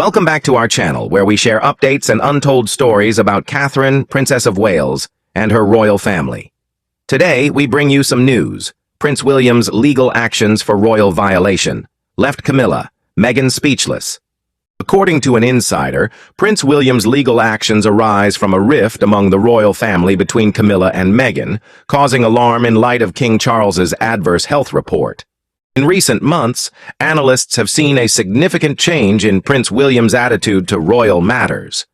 Welcome back to our channel, where we share updates and untold stories about Catherine, Princess of Wales, and her royal family. Today, we bring you some news. Prince William's legal actions for royal violation left Camilla, Meghan speechless. According to an insider, Prince William's legal actions arise from a rift among the royal family between Camilla and Meghan, causing alarm in light of King Charles's adverse health report. In recent months, analysts have seen a significant change in Prince William's attitude to royal matters.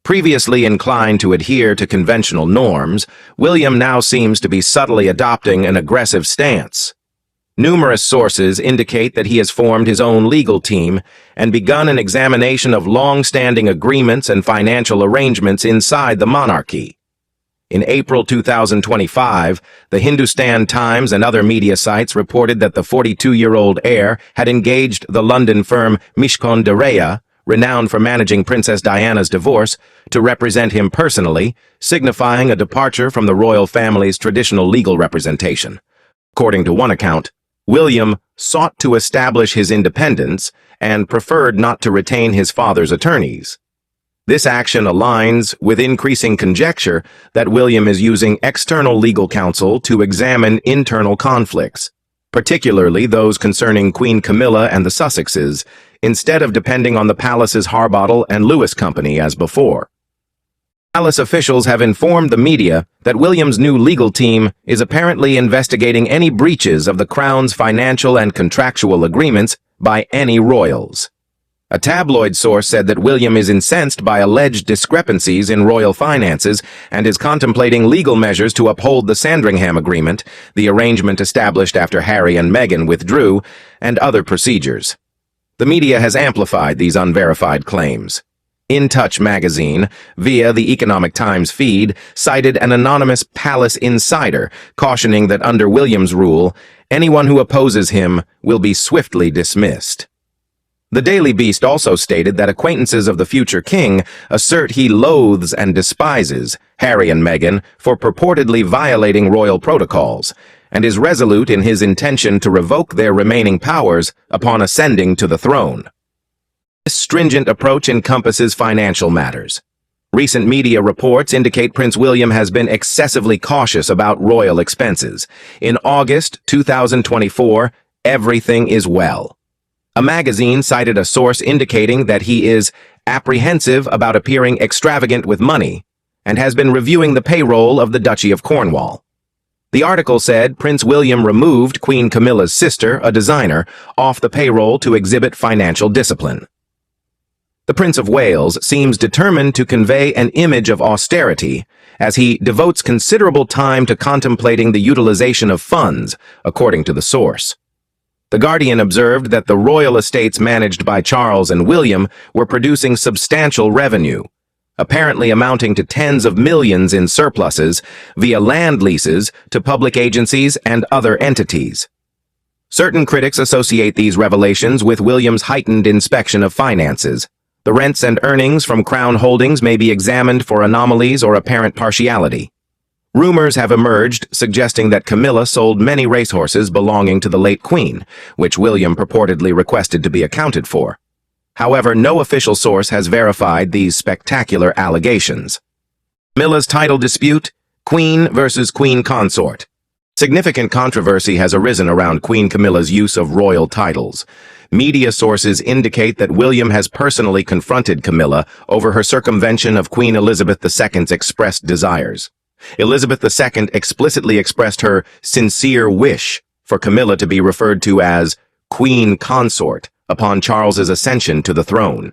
Previously inclined to adhere to conventional norms, William now seems to be subtly adopting an aggressive stance. Numerous sources indicate that he has formed his own legal team and begun an examination of long-standing agreements and financial arrangements inside the monarchy. In April 2025, the Hindustan Times and other media sites reported that the 42-year-old heir had engaged the London firm Mishcon de Reya, renowned for managing Princess Diana's divorce, to represent him personally, signifying a departure from the royal family's traditional legal representation. According to one account, William sought to establish his independence and preferred not to retain his father's attorneys. This action aligns with increasing conjecture that William is using external legal counsel to examine internal conflicts, particularly those concerning Queen Camilla and the Sussexes, instead of depending on the palace's Harbottle and Lewis Company as before. Palace officials have informed the media that William's new legal team is apparently investigating any breaches of the Crown's financial and contractual agreements by any royals. A tabloid source said that William is incensed by alleged discrepancies in royal finances and is contemplating legal measures to uphold the Sandringham Agreement, the arrangement established after Harry and Meghan withdrew, and other procedures. The media has amplified these unverified claims. In Touch magazine, via the Economic Times feed, cited an anonymous palace insider, cautioning that under William's rule, anyone who opposes him will be swiftly dismissed. The Daily Beast also stated that acquaintances of the future king assert he loathes and despises Harry and Meghan for purportedly violating royal protocols, and is resolute in his intention to revoke their remaining powers upon ascending to the throne. This stringent approach encompasses financial matters. Recent media reports indicate Prince William has been excessively cautious about royal expenses. In August 2024, everything is well. A magazine cited a source indicating that he is apprehensive about appearing extravagant with money and has been reviewing the payroll of the Duchy of Cornwall. The article said Prince William removed Queen Camilla's sister, a designer, off the payroll to exhibit financial discipline. The Prince of Wales seems determined to convey an image of austerity as he devotes considerable time to contemplating the utilization of funds, according to the source. The Guardian observed that the royal estates managed by Charles and William were producing substantial revenue, apparently amounting to tens of millions in surpluses via land leases to public agencies and other entities. Certain critics associate these revelations with William's heightened inspection of finances. The rents and earnings from Crown holdings may be examined for anomalies or apparent partiality. Rumors have emerged suggesting that Camilla sold many racehorses belonging to the late Queen, which William purportedly requested to be accounted for. However, no official source has verified these spectacular allegations. Camilla's title dispute: Queen versus Queen Consort. Significant controversy has arisen around Queen Camilla's use of royal titles. Media sources indicate that William has personally confronted Camilla over her circumvention of Queen Elizabeth II's expressed desires. Elizabeth II explicitly expressed her sincere wish for Camilla to be referred to as Queen Consort upon Charles's ascension to the throne.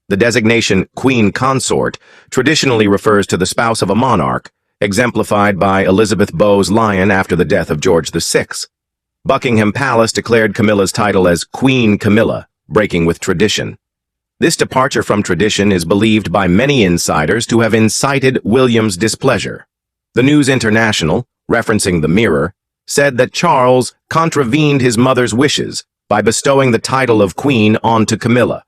The designation Queen Consort traditionally refers to the spouse of a monarch, exemplified by Elizabeth Bowes Lyon after the death of George VI. Buckingham Palace declared Camilla's title as Queen Camilla, breaking with tradition. This departure from tradition is believed by many insiders to have incited William's displeasure. The News International, referencing the Mirror, said that Charles contravened his mother's wishes by bestowing the title of Queen onto Camilla.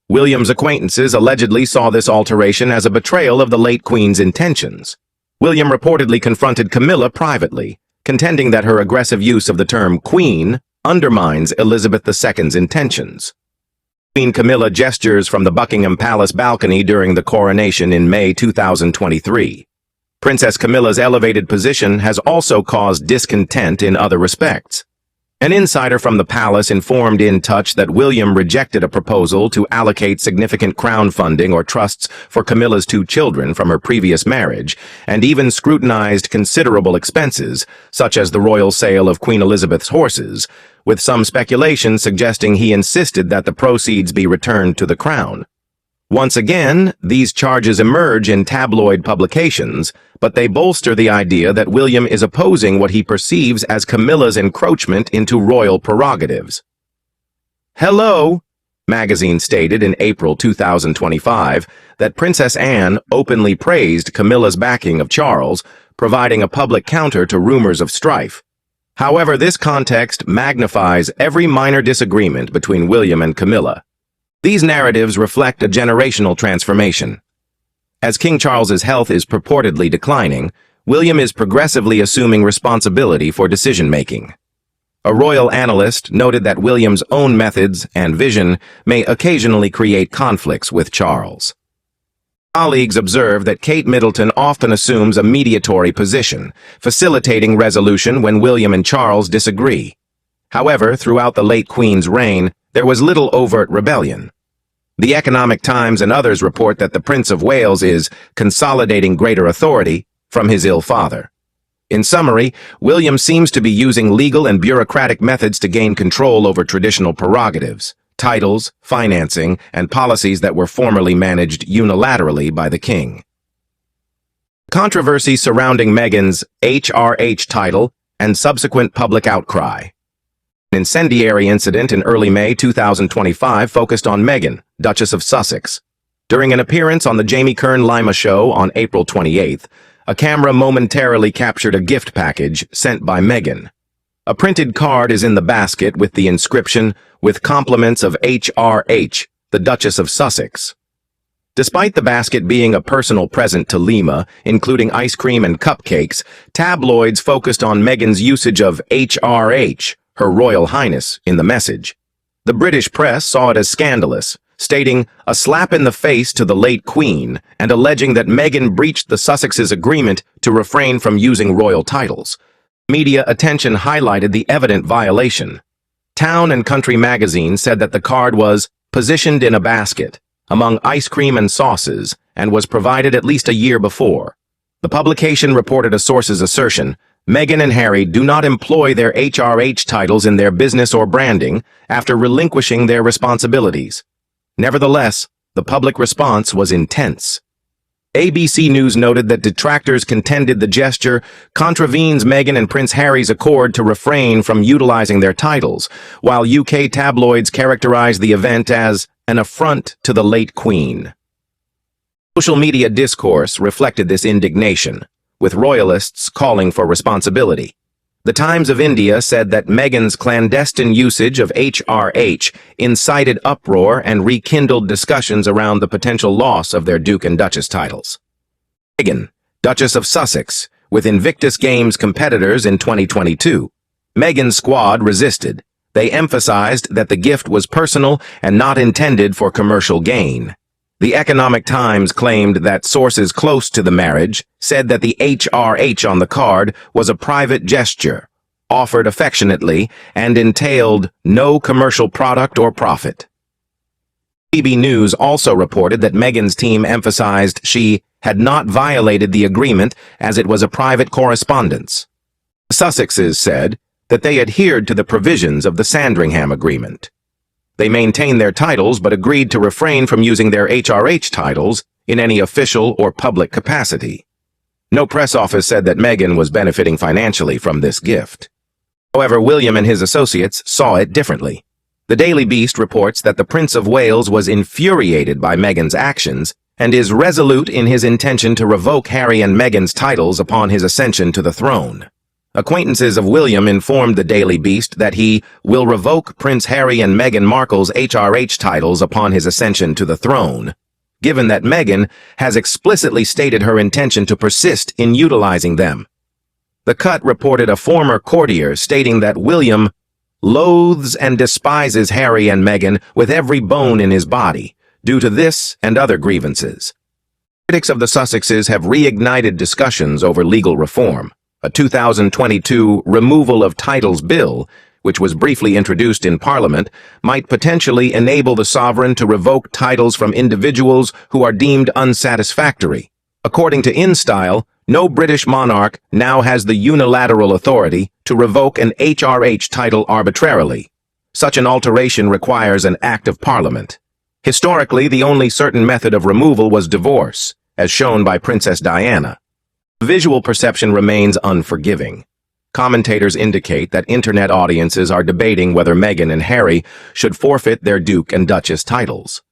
William's acquaintances allegedly saw this alteration as a betrayal of the late Queen's intentions. William reportedly confronted Camilla privately, contending that her aggressive use of the term Queen undermines Elizabeth II's intentions. Queen Camilla gestures from the Buckingham Palace balcony during the coronation in May 2023. Princess Camilla's elevated position has also caused discontent in other respects. An insider from the palace informed In Touch that William rejected a proposal to allocate significant crown funding or trusts for Camilla's 2 children from her previous marriage, and even scrutinized considerable expenses, such as the royal sale of Queen Elizabeth's horses, with some speculation suggesting he insisted that the proceeds be returned to the crown. Once again, these charges emerge in tabloid publications, but they bolster the idea that William is opposing what he perceives as Camilla's encroachment into royal prerogatives. Hello, magazine stated in April 2025 that Princess Anne openly praised Camilla's backing of Charles, providing a public counter to rumors of strife. However, this context magnifies every minor disagreement between William and Camilla. These narratives reflect a generational transformation. As King Charles's health is purportedly declining, William is progressively assuming responsibility for decision-making. A royal analyst noted that William's own methods and vision may occasionally create conflicts with Charles. Colleagues observe that Kate Middleton often assumes a mediatory position, facilitating resolution when William and Charles disagree. However, throughout the late Queen's reign, there was little overt rebellion. The Economic Times and others report that the Prince of Wales is consolidating greater authority from his ill father. In summary, William seems to be using legal and bureaucratic methods to gain control over traditional prerogatives, titles, financing, and policies that were formerly managed unilaterally by the king. Controversy surrounding Meghan's HRH title and subsequent public outcry. An incendiary incident in early May 2025 focused on Meghan, Duchess of Sussex. During an appearance on the Jamie Kern-Lima show on April 28th, a camera momentarily captured a gift package sent by Meghan. A printed card is in the basket with the inscription, "With compliments of HRH, the Duchess of Sussex." Despite the basket being a personal present to Lima, including ice cream and cupcakes, tabloids focused on Meghan's usage of HRH, Her Royal Highness, in the message. The British press saw it as scandalous, stating a slap in the face to the late Queen and alleging that Meghan breached the Sussexes' agreement to refrain from using royal titles. Media attention highlighted the evident violation. Town and Country magazine said that the card was positioned in a basket among ice cream and sauces and was provided at least a year before. The publication reported a source's assertion, Meghan and Harry do not employ their HRH titles in their business or branding after relinquishing their responsibilities. Nevertheless, the public response was intense. ABC News noted that detractors contended the gesture contravenes Meghan and Prince Harry's accord to refrain from utilizing their titles, while UK tabloids characterized the event as an affront to the late Queen. Social media discourse reflected this indignation, with royalists calling for responsibility. The Times of India said that Meghan's clandestine usage of HRH incited uproar and rekindled discussions around the potential loss of their Duke and Duchess titles. Meghan, Duchess of Sussex, with Invictus Games competitors in 2022. Meghan's squad resisted. They emphasized that the gift was personal and not intended for commercial gain. The Economic Times claimed that sources close to the marriage said that the HRH on the card was a private gesture, offered affectionately, and entailed no commercial product or profit. BBC News also reported that Meghan's team emphasized she had not violated the agreement as it was a private correspondence. The Sussexes said that they adhered to the provisions of the Sandringham Agreement. They maintained their titles but agreed to refrain from using their HRH titles in any official or public capacity. No press office said that Meghan was benefiting financially from this gift. However, William and his associates saw it differently. The Daily Beast reports that the Prince of Wales was infuriated by Meghan's actions and is resolute in his intention to revoke Harry and Meghan's titles upon his ascension to the throne. Acquaintances of William informed the Daily Beast that he will revoke Prince Harry and Meghan Markle's HRH titles upon his ascension to the throne, given that Meghan has explicitly stated her intention to persist in utilizing them. The Cut reported a former courtier stating that William loathes and despises Harry and Meghan with every bone in his body, due to this and other grievances. Critics of the Sussexes have reignited discussions over legal reform. A 2022 removal of titles bill, which was briefly introduced in Parliament, might potentially enable the sovereign to revoke titles from individuals who are deemed unsatisfactory. According to InStyle, no British monarch now has the unilateral authority to revoke an HRH title arbitrarily. Such an alteration requires an Act of Parliament. Historically, the only certain method of removal was divorce, as shown by Princess Diana. Visual perception remains unforgiving. Commentators indicate that internet audiences are debating whether Meghan and Harry should forfeit their Duke and Duchess titles.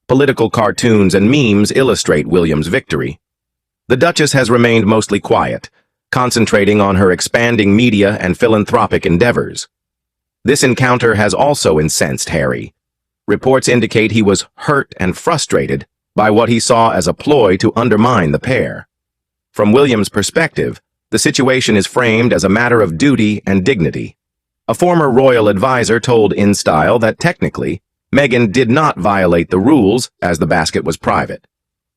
Political cartoons and memes illustrate William's victory. The Duchess has remained mostly quiet, concentrating on her expanding media and philanthropic endeavors. This encounter has also incensed Harry. Reports indicate he was hurt and frustrated by what he saw as a ploy to undermine the pair. From William's perspective, the situation is framed as a matter of duty and dignity. A former royal advisor told InStyle that technically, Meghan did not violate the rules as the basket was private.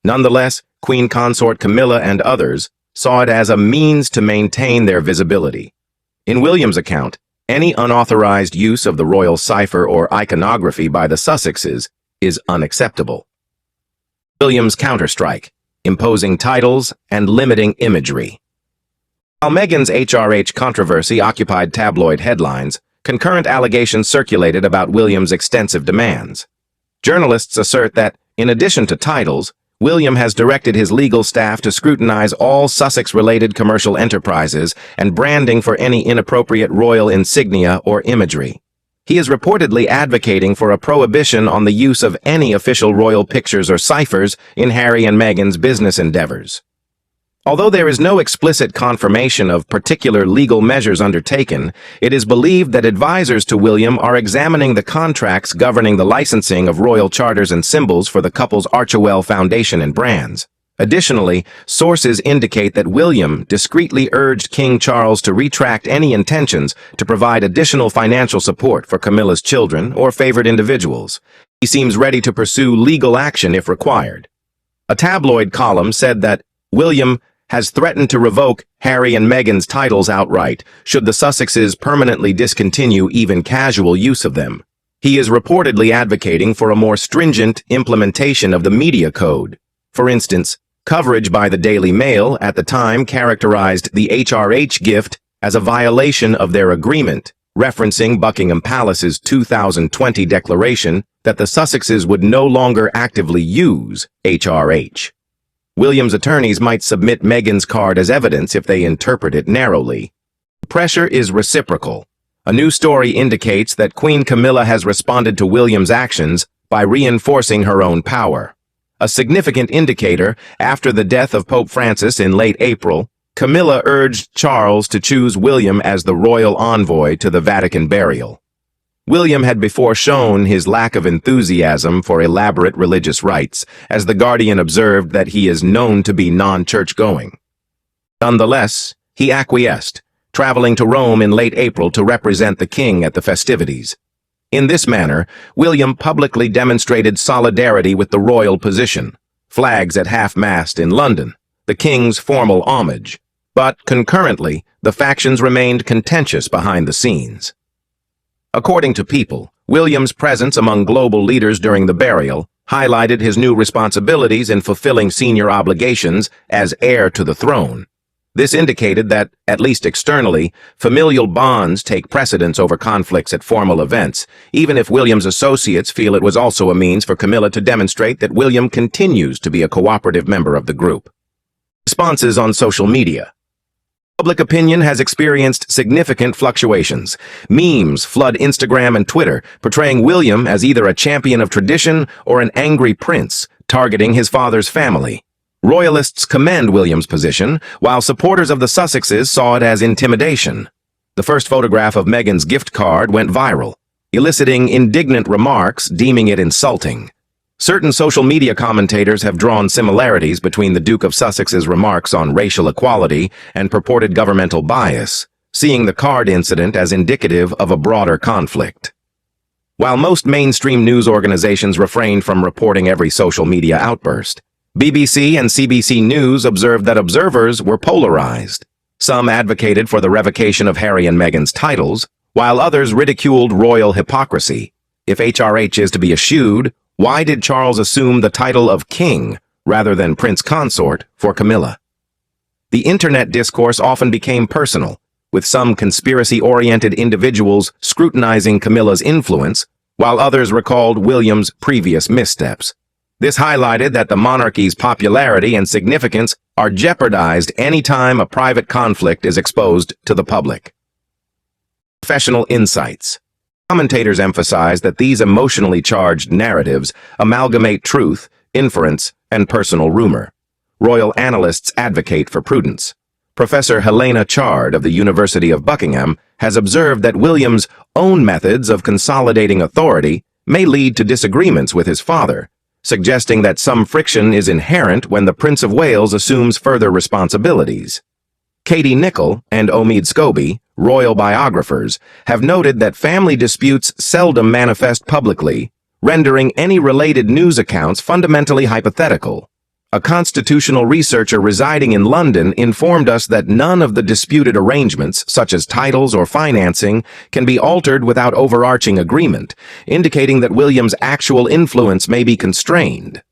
Nonetheless, Queen Consort Camilla and others saw it as a means to maintain their visibility. In William's account, any unauthorized use of the royal cipher or iconography by the Sussexes is unacceptable. William's counterstrike, imposing titles and limiting imagery. While Meghan's HRH controversy occupied tabloid headlines, concurrent allegations circulated about William's extensive demands. Journalists assert that, in addition to titles, William has directed his legal staff to scrutinize all Sussex-related commercial enterprises and branding for any inappropriate royal insignia or imagery. He is reportedly advocating for a prohibition on the use of any official royal pictures or ciphers in Harry and Meghan's business endeavors. Although there is no explicit confirmation of particular legal measures undertaken, it is believed that advisors to William are examining the contracts governing the licensing of royal charters and symbols for the couple's Archewell Foundation and brands. Additionally, sources indicate that William discreetly urged King Charles to retract any intentions to provide additional financial support for Camilla's children or favored individuals. He seems ready to pursue legal action if required. A tabloid column said that William has threatened to revoke Harry and Meghan's titles outright should the Sussexes permanently discontinue even casual use of them. He is reportedly advocating for a more stringent implementation of the media code. For instance, coverage by the Daily Mail at the time characterized the HRH gift as a violation of their agreement, referencing Buckingham Palace's 2020 declaration that the Sussexes would no longer actively use HRH. William's attorneys might submit Meghan's card as evidence if they interpret it narrowly. The pressure is reciprocal. A new story indicates that Queen Camilla has responded to William's actions by reinforcing her own power. A significant indicator, after the death of Pope Francis in late April, Camilla urged Charles to choose William as the royal envoy to the Vatican burial. William had before shown his lack of enthusiasm for elaborate religious rites, as The Guardian observed that he is known to be non-church-going. Nonetheless, he acquiesced, traveling to Rome in late April to represent the king at the festivities. In this manner, William publicly demonstrated solidarity with the royal position, flags at half-mast in London, the king's formal homage. But concurrently, the factions remained contentious behind the scenes. According to People, William's presence among global leaders during the burial highlighted his new responsibilities in fulfilling senior obligations as heir to the throne. This indicated that, at least externally, familial bonds take precedence over conflicts at formal events, even if William's associates feel it was also a means for Camilla to demonstrate that William continues to be a cooperative member of the group. Responses on social media. Public opinion has experienced significant fluctuations. Memes flood Instagram and Twitter, portraying William as either a champion of tradition or an angry prince, targeting his father's family. Royalists commend William's position, while supporters of the Sussexes saw it as intimidation. The first photograph of Meghan's gift card went viral, eliciting indignant remarks, deeming it insulting. Certain social media commentators have drawn similarities between the Duke of Sussex's remarks on racial equality and purported governmental bias, seeing the card incident as indicative of a broader conflict. While most mainstream news organizations refrained from reporting every social media outburst, BBC and CBC News observed that observers were polarized. Some advocated for the revocation of Harry and Meghan's titles, while others ridiculed royal hypocrisy. If HRH is to be eschewed, why did Charles assume the title of king rather than prince consort for Camilla? The internet discourse often became personal, with some conspiracy-oriented individuals scrutinizing Camilla's influence, while others recalled William's previous missteps. This highlighted that the monarchy's popularity and significance are jeopardized any time a private conflict is exposed to the public. Professional insights. Commentators emphasize that these emotionally charged narratives amalgamate truth, inference, and personal rumor. Royal analysts advocate for prudence. Professor Helena Chard of the University of Buckingham has observed that William's own methods of consolidating authority may lead to disagreements with his father, suggesting that some friction is inherent when the Prince of Wales assumes further responsibilities. Katie Nicholl and Omid Scobie, royal biographers, have noted that family disputes seldom manifest publicly, rendering any related news accounts fundamentally hypothetical. A constitutional researcher residing in London informed us that none of the disputed arrangements, such as titles or financing, can be altered without overarching agreement, indicating that William's actual influence may be constrained.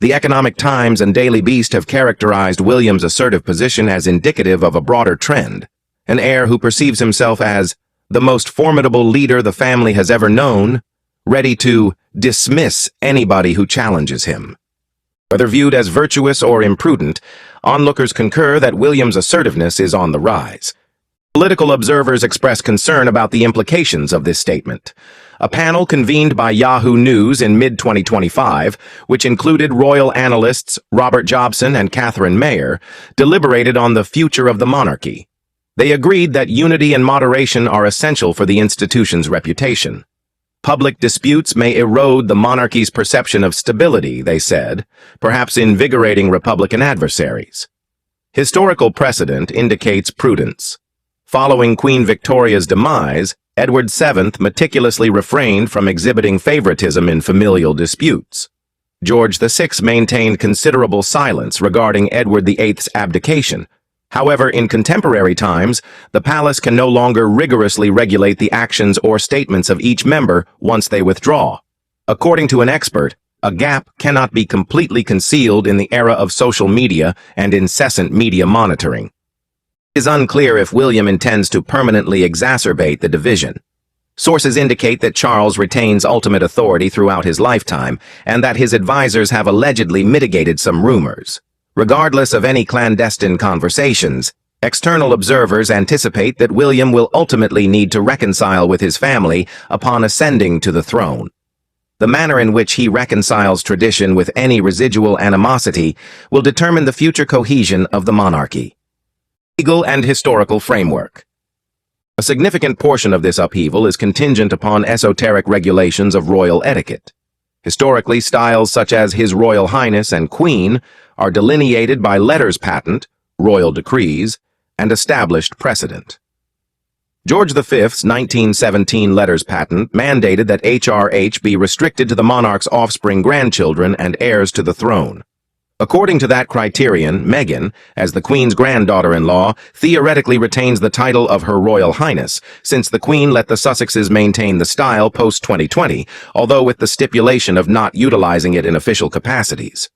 The Economic Times and Daily Beast have characterized William's assertive position as indicative of a broader trend, an heir who perceives himself as the most formidable leader the family has ever known, ready to dismiss anybody who challenges him. Whether viewed as virtuous or imprudent, onlookers concur that William's assertiveness is on the rise. Political observers express concern about the implications of this statement. A panel convened by Yahoo News in mid-2025, which included royal analysts Robert Jobson and Catherine Mayer, deliberated on the future of the monarchy. They agreed that unity and moderation are essential for the institution's reputation. Public disputes may erode the monarchy's perception of stability, they said, perhaps invigorating Republican adversaries. Historical precedent indicates prudence. Following Queen Victoria's demise, Edward VII meticulously refrained from exhibiting favoritism in familial disputes. George VI maintained considerable silence regarding Edward VIII's abdication. However, in contemporary times, the palace can no longer rigorously regulate the actions or statements of each member once they withdraw. According to an expert, a gap cannot be completely concealed in the era of social media and incessant media monitoring. It is unclear if William intends to permanently exacerbate the division. Sources indicate that Charles retains ultimate authority throughout his lifetime and that his advisors have allegedly mitigated some rumors. Regardless of any clandestine conversations, external observers anticipate that William will ultimately need to reconcile with his family upon ascending to the throne. The manner in which he reconciles tradition with any residual animosity will determine the future cohesion of the monarchy. Legal and historical framework. A significant portion of this upheaval is contingent upon esoteric regulations of royal etiquette. Historically, styles such as His Royal Highness and Queen are delineated by letters patent, royal decrees, and established precedent. George V's 1917 letters patent mandated that HRH be restricted to the monarch's offspring grandchildren and heirs to the throne. According to that criterion, Meghan, as the Queen's granddaughter-in-law, theoretically retains the title of Her Royal Highness, since the Queen let the Sussexes maintain the style post-2020, although with the stipulation of not utilizing it in official capacities.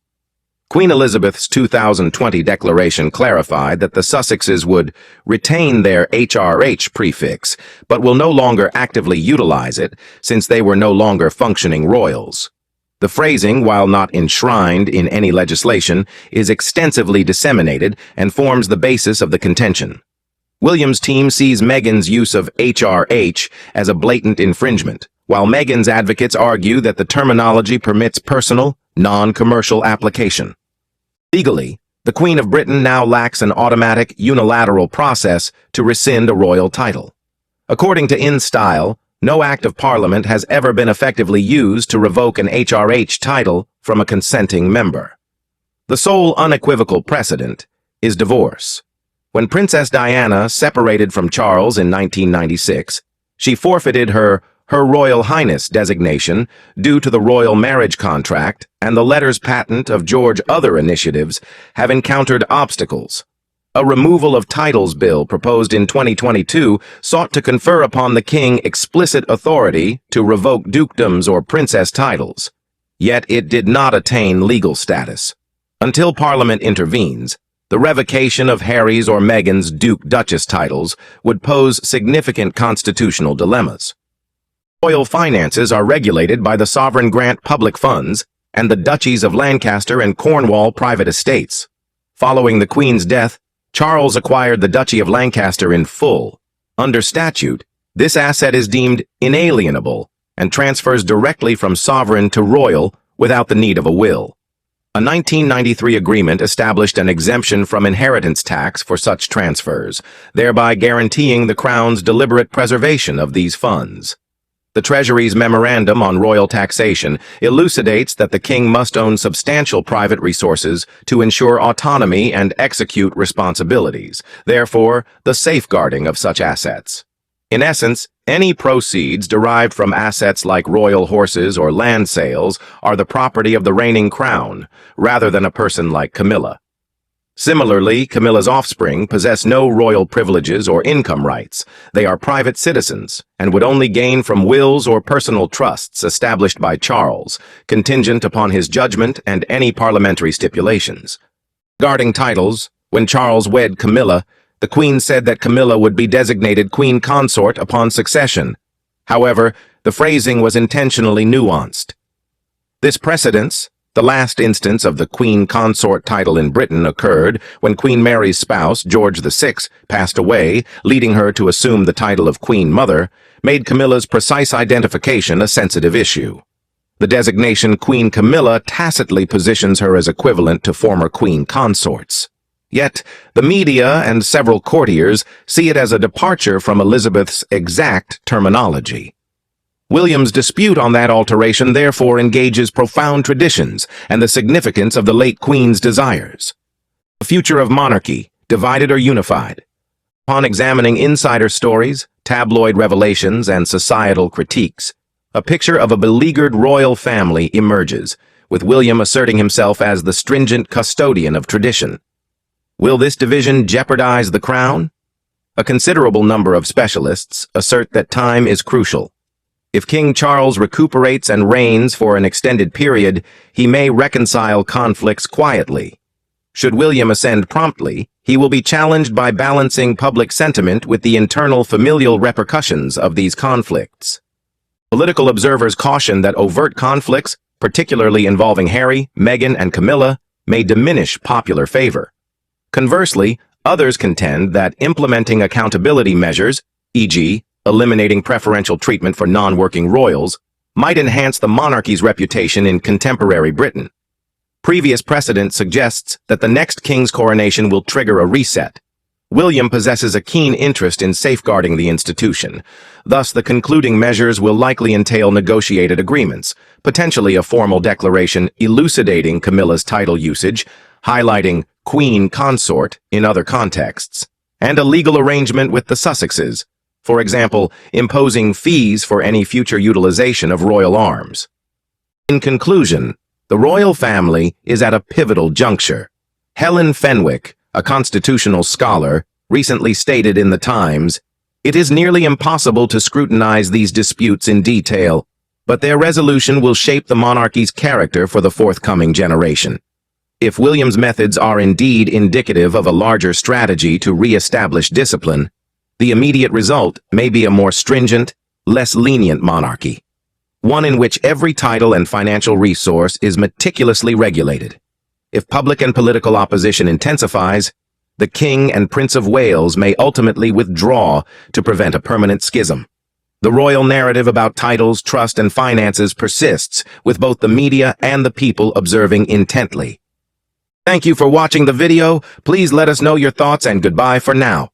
Queen Elizabeth's 2020 declaration clarified that the Sussexes would retain their HRH prefix, but will no longer actively utilize it, since they were no longer functioning royals. The phrasing, while not enshrined in any legislation, is extensively disseminated and forms the basis of the contention. William's team sees Meghan's use of HRH as a blatant infringement, while Meghan's advocates argue that the terminology permits personal, non-commercial application. Legally, the Queen of Britain now lacks an automatic, unilateral process to rescind a royal title. According to In Style, no act of Parliament has ever been effectively used to revoke an HRH title from a consenting member. The sole unequivocal precedent is divorce. When Princess Diana separated from Charles in 1996, she forfeited her Royal Highness designation due to the royal marriage contract, and the letters patent of George's other initiatives have encountered obstacles. A removal of titles bill proposed in 2022 sought to confer upon the king explicit authority to revoke dukedoms or princess titles. Yet it did not attain legal status. Until Parliament intervenes, the revocation of Harry's or Meghan's Duke-Duchess titles would pose significant constitutional dilemmas. Royal finances are regulated by the Sovereign Grant Public Funds and the Duchies of Lancaster and Cornwall private estates. Following the Queen's death, Charles acquired the Duchy of Lancaster in full. Under statute, this asset is deemed inalienable and transfers directly from sovereign to royal without the need of a will. A 1993 agreement established an exemption from inheritance tax for such transfers, thereby guaranteeing the Crown's deliberate preservation of these funds. The Treasury's Memorandum on Royal Taxation elucidates that the king must own substantial private resources to ensure autonomy and execute responsibilities, therefore, the safeguarding of such assets. In essence, any proceeds derived from assets like royal horses or land sales are the property of the reigning crown, rather than a person like Camilla. Similarly, Camilla's offspring possess no royal privileges or income rights. They are private citizens and would only gain from wills or personal trusts established by Charles, contingent upon his judgment and any parliamentary stipulations. Regarding titles, when Charles wed Camilla, the Queen said that Camilla would be designated Queen Consort upon succession. However, the phrasing was intentionally nuanced. This precedence, the last instance of the Queen Consort title in Britain, occurred when Queen Mary's spouse, George VI, passed away, leading her to assume the title of Queen Mother, made Camilla's precise identification a sensitive issue. The designation Queen Camilla tacitly positions her as equivalent to former Queen Consorts. Yet, the media and several courtiers see it as a departure from Elizabeth's exact terminology. William's dispute on that alteration therefore engages profound traditions and the significance of the late Queen's desires. The future of monarchy, divided or unified? Upon examining insider stories, tabloid revelations, and societal critiques, a picture of a beleaguered royal family emerges, with William asserting himself as the stringent custodian of tradition. Will this division jeopardize the crown? A considerable number of specialists assert that time is crucial. If King Charles recuperates and reigns for an extended period, he may reconcile conflicts quietly. Should William ascend promptly, he will be challenged by balancing public sentiment with the internal familial repercussions of these conflicts. Political observers caution that overt conflicts, particularly involving Harry, Meghan, and Camilla, may diminish popular favor. Conversely, others contend that implementing accountability measures, e.g., eliminating preferential treatment for non-working royals, might enhance the monarchy's reputation in contemporary Britain. Previous precedent suggests that the next king's coronation will trigger a reset. William possesses a keen interest in safeguarding the institution. Thus, the concluding measures will likely entail negotiated agreements, potentially a formal declaration elucidating Camilla's title usage, highlighting Queen Consort in other contexts, and a legal arrangement with the Sussexes, for example, imposing fees for any future utilization of royal arms. In conclusion, the royal family is at a pivotal juncture. Helen Fenwick, a constitutional scholar, recently stated in The Times, "It is nearly impossible to scrutinize these disputes in detail, but their resolution will shape the monarchy's character for the forthcoming generation." If William's methods are indeed indicative of a larger strategy to re-establish discipline, the immediate result may be a more stringent, less lenient monarchy, one in which every title and financial resource is meticulously regulated. If public and political opposition intensifies, the King and Prince of Wales may ultimately withdraw to prevent a permanent schism. The royal narrative about titles, trust, and finances persists, with both the media and the people observing intently. Thank you for watching the video. Please let us know your thoughts, and goodbye for now.